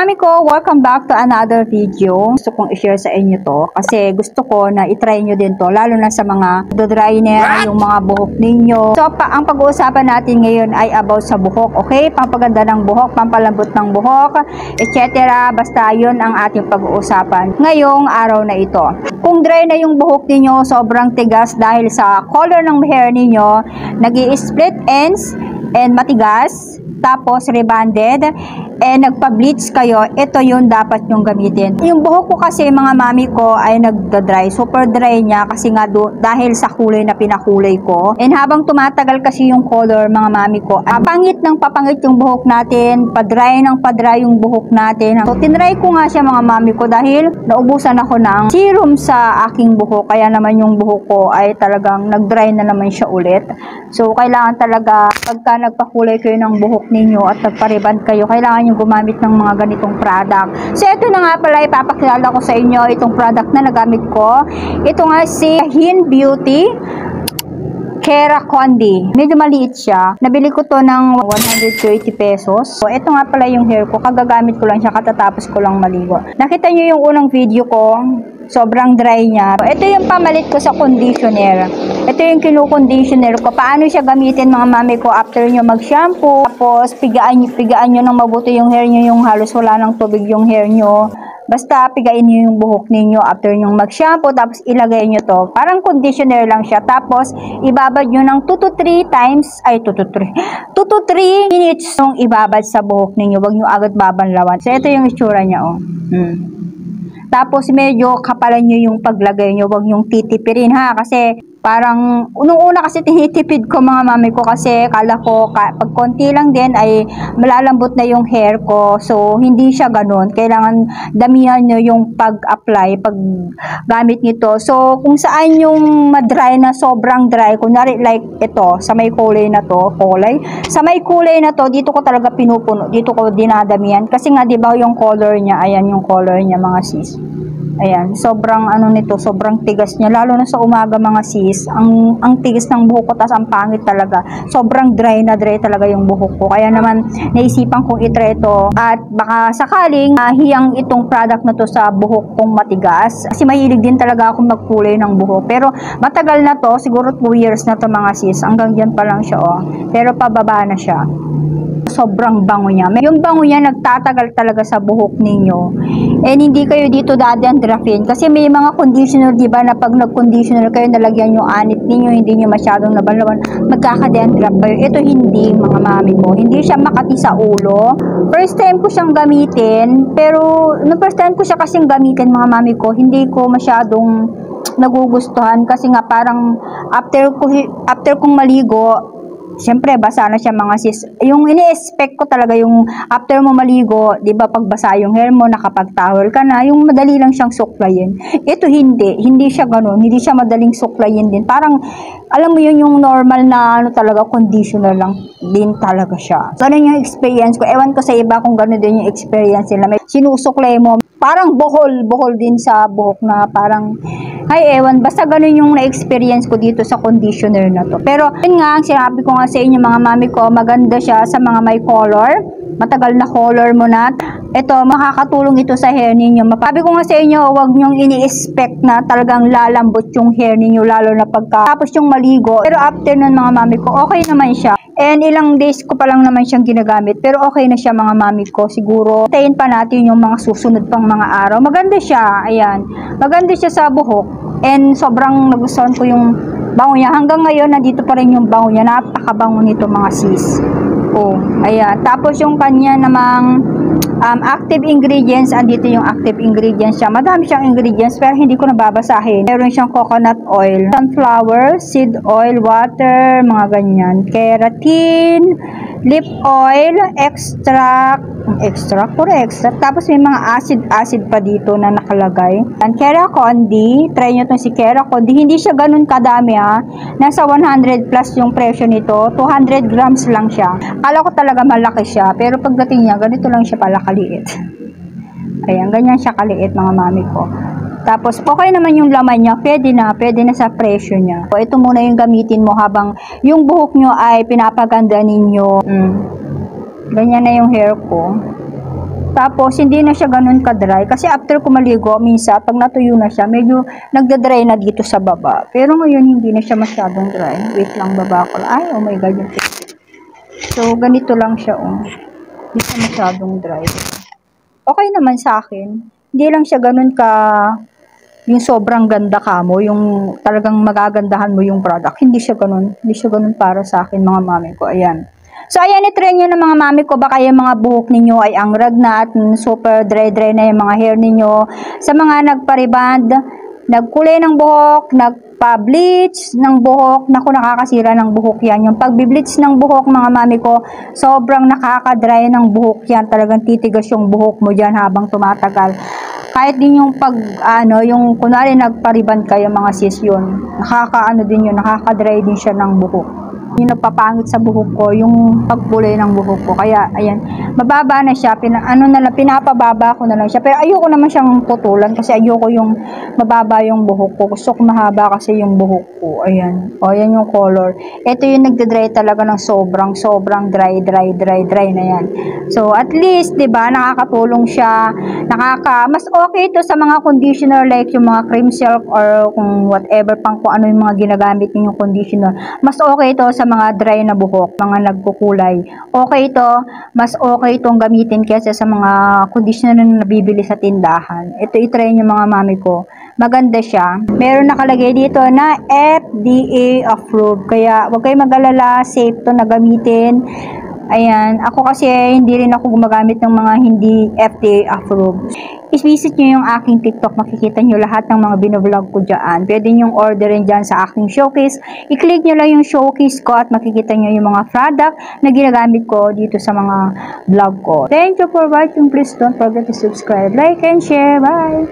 mami ko, welcome back to another video. Gusto kong i-share sa inyo to kasi gusto ko na i-try nyo din to, lalo na sa mga dryness, yung mga buhok ninyo. So, ang pag-uusapan natin ngayon ay about sa buhok, okay? Pampaganda ng buhok, pampalambot ng buhok, etc. Basta yun ang ating pag-uusapan ngayong araw na ito. Kung dry na yung buhok ninyo, sobrang tigas dahil sa color ng hair ninyo, nag-i-split ends and matigas, tapos rebonded, and nagpa-bleach kayo, ito yung dapat nyong gamitin. Yung buhok ko kasi, mga mami ko, ay nagda-dry. Super dry niya kasi nga dahil sa kulay na pinakulay ko. And habang tumatagal kasi yung color, mga mami ko, pangit ng papangit yung buhok natin, pa-dry ng pa-dry yung buhok natin. So, tinry ko nga siya, mga mami ko, dahil naubusan ako ng serum sa aking buhok. Kaya naman yung buhok ko ay talagang nag-dry na naman siya ulit. So, kailangan talaga, pagka nagpakulay kayo ng buhok ninyo at nagpa-rebond kayo, kailangan yung gumamit ng mga ganitong product. So, ito na nga pala, ipapakilala ko sa inyo itong product na nagamit ko. Ito nga si Hin Beauty Keracondi. Medyo maliit siya. Nabili ko to ng 130 pesos. So, ito nga pala yung hair ko. Kagagamit ko lang siya, katatapos ko lang maligo. Nakita nyo yung unang video ko, sobrang dry niya. Ito yung pamalit ko sa conditioner. Ito yung kinu-conditioner ko. Paano siya gamitin, mga mami ko, after nyo mag-shampoo. Tapos, pigaan nyo ng mabuti yung hair nyo, yung halos wala ng tubig yung hair nyo. Basta, pigain nyo yung buhok ninyo after nyo mag-shampoo. Tapos, ilagay nyo to. Parang conditioner lang siya. Tapos, ibabad nyo ng 2 to 3 times. Ay, 2 to 3 minutes yung ibabad sa buhok ninyo. Huwag nyo agad babanlawan. So, ito yung itsura niya, oh. Tapos, medyo kapalan nyo yung paglagay nyo. Huwag nyong titipirin, ha? Kasi, parang, unang-una kasi tinitipid ko, mga mami ko, kasi kala ko, pag konti lang din, ay malalambot na yung hair ko. So, hindi siya ganun. Kailangan damihan nyo yung pag-apply, pag-gamit nito. So, kung saan yung madry na sobrang dry, kunwari like ito, sa may kulay na to, sa may kulay na to, dito ko talaga pinupuno, dito ko dinadamihan. Kasi nga, di ba yung color niya, ayan yung color niya, mga sis. Ayan, sobrang ano nito, sobrang tigas niya, lalo na sa umaga, mga sis. Ang tigas ng buhok ko, tas ang pangit talaga. Sobrang dry na dry talaga yung buhok ko. Kaya naman naisipan kong itry ito at baka sakaling hiyang itong product na to sa buhok kong matigas. Kasi mahilig din talaga akong magkulay ng buhok. Pero matagal na to, siguro 2 years na to, mga sis. Hanggang dyan pa lang siya, oh. Pero pababa na siya. Sobrang bango niya. Yung bango niya nagtatagal talaga sa buhok ninyo. And hindi kayo dito dadandrafin. Kasi may mga conditioner, di ba, na pag nag-conditioner kayo, nalagyan yung anit ninyo, hindi nyo masyadong nabanlawan, magkakadandraf kayo. Ito hindi, mga mami ko. Hindi siya makati sa ulo. First time ko siyang gamitin, pero no, first time ko siya kasing gamitin, mga mami ko, hindi ko masyadong nagugustuhan kasi nga parang after kong maligo, siyempre, basa na siya, mga sis. Yung ini-expect ko talaga yung after mo maligo, di ba, pag basa yung hair mo, nakapag-towel ka na, yung madali lang siyang suklayin. Ito hindi. Hindi siya ganun. Hindi siya madaling suklayin din. Parang, alam mo yun, yung normal na, ano talaga, conditioner lang din talaga siya. Ganun yung experience ko. Ewan ko sa iba kung ganun din yung experience nila. May sinusuklay mo. Parang buhol din sa buhok na parang, ay ewan, basta ganun yung na-experience ko dito sa conditioner na to. Pero, yun nga, sinabi ko nga sa inyo, mga mami ko, maganda siya sa mga may color. Matagal na color mo na. Ito, makakatulong ito sa hair ninyo. Sabi ko nga sa inyo, huwag nyong ini-expect na talagang lalambot yung hair ninyo, lalo na tapos yung maligo. Pero after nun, mga mami ko, okay naman siya. And ilang days ko pa lang naman siyang ginagamit. Pero okay na siya, mga mami ko. Siguro, tayin pa natin yung mga susunod pang mga araw. Maganda siya. Ayan. Maganda siya sa buhok. And sobrang nagustuhan ko yung bango niya. Hanggang ngayon, nandito pa rin yung bango niya. Napakabango nito, mga sis. Oh, ayan. Tapos yung kanya namang active ingredients, andito yung active ingredients siya. Madami siyang ingredients pero hindi ko nababasahin. Meron siyang coconut oil, sunflower, seed oil, water, mga ganyan. Keratin, lip oil, extract. Tapos may mga acid pa dito na nakalagay. And Keracondi, try nyo itong si Keracondi. Hindi siya ganun kadami, ha. Nasa 100 plus yung presyo nito. 200 grams lang siya. Kala ko talaga malaki siya. Pero pagdating niya, ganito lang siya pala kaliit. Ayan, ganyan siya kaliit, mga mami ko. Tapos, okay naman yung laman niya. Pwede na sa presyo niya. So, ito muna yung gamitin mo habang yung buhok nyo ay pinapaganda ninyo. Ganyan na yung hair ko. Tapos, hindi na siya ganun ka-dry. Kasi after ko maligo, minsan, pag natuyo na siya, medyo nagda-dry na dito sa baba. Pero ngayon, hindi na siya masyadong dry. Wait lang, baba ko lang. Ay, oh my God. So, ganito lang siya, oh. Hindi siya masyadong dry. Okay naman sa akin. Hindi lang siya ganun yung sobrang ganda ka mo, yung talagang magagandahan mo yung product. Hindi siya ganun. Hindi siya ganun para sa akin, mga mami ko. Ayan. So, ayan, i-try nyo ng mga mami ko, baka yung mga buhok ninyo ay angrag na at super dry na yung mga hair ninyo. Sa mga nagpa-reband, nagkulay ng buhok, nagpa-bleach ng buhok, naku, nakakasira ng buhok yan. Yung pag-bleach ng buhok, mga mami ko, sobrang nakaka-dry ng buhok yan. Talagang titigas yung buhok mo dyan habang tumatagal. Kahit din yung yung kunwari nagpa-reband kayo mga sis yun, din yun, nakaka-dry din siya ng buhok. Yung napapangit sa buhok ko, yung pagkulay ng buhok ko. Kaya, ayan, mababa na siya. Pinapababa ko na lang siya. Pero ayoko naman siyang putulan kasi ayoko yung mababa yung buhok ko. Gusto ko mahaba kasi yung buhok ko. Ayan. O, ayan yung color. Ito yung nagde-dry talaga ng sobrang dry na yan. So, at least, diba, nakakatulong siya. Mas okay ito sa mga conditioner like yung mga cream silk or kung whatever pang kung ano yung mga ginagamit ninyong conditioner. Mas okay ito sa mga dry na buhok, mga nagkukulay. Okay ito, mas okay itong gamitin kaysa sa mga conditioner na nabibili sa tindahan. Ito i-try nyo mga mami ko. Maganda siya. Meron nakalagay dito na FDA approved. Kaya wag kayong mag-alala, safe to na gamitin. Ayan, ako kasi hindi rin ako gumagamit ng mga hindi FDA approved. I-visit nyo yung aking TikTok, makikita nyo lahat ng mga binoblog ko dyan. Pwede nyo orderin dyan sa aking showcase. I-click nyo lang yung showcase ko at makikita nyo yung mga product na ginagamit ko dito sa mga vlog ko. Thank you for watching. Please don't forget to subscribe, like, and share. Bye!